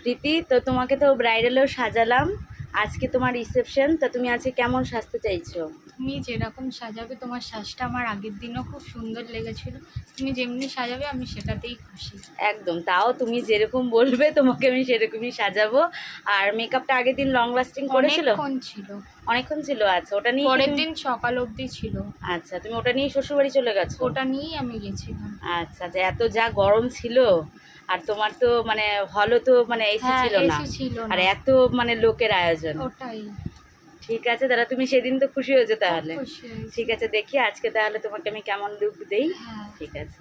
প্রীতি, তো তোমাকে তো ব্রাইডালেও সাজালাম, আজকে তোমার রিসেপশন, তা তুমি আজকে কেমন সাজতে চাইছো? তুমি যেরকম সাজাবে, তোমার সাজটা আমার আগের দিনও খুব সুন্দর লেগেছিল। তুমি যেমনি সাজাবে আমি সেটাতেই খুশি। একদম, তাও তুমি যেরকম বলবে তোমাকে আমি সেরকমই সাজাবো। আর মেকআপটা আগের দিন লং লাস্টিং করেছিল? অনেকক্ষণ ছিল। অনেকক্ষণ ছিল, আচ্ছা ওটা নিয়ে পরের দিন সকাল অবধি ছিল। আচ্ছা, তুমি ওটা নিয়ে শ্বশুরবাড়ি চলে গেছো? ওটা নিয়েই আমি গেছিলাম। আচ্ছা, যে এত যা গরম ছিল, আর তোমার তো মানে হলও তো মানে এসি হ্যাঁ, ছিল না, এসি ছিল আর না। এত মানে লোকের আয়োজন। ওটাই। ঠিক আছে দাদা, তুমি সেদিন তো খুশি হয়েছো তাহলে? খুশি হয়েছি। ঠিক আছে, দেখি আজকে তাহলে তোমাকে আমি কেমন লুক দেই। হ্যাঁ। ঠিক আছে।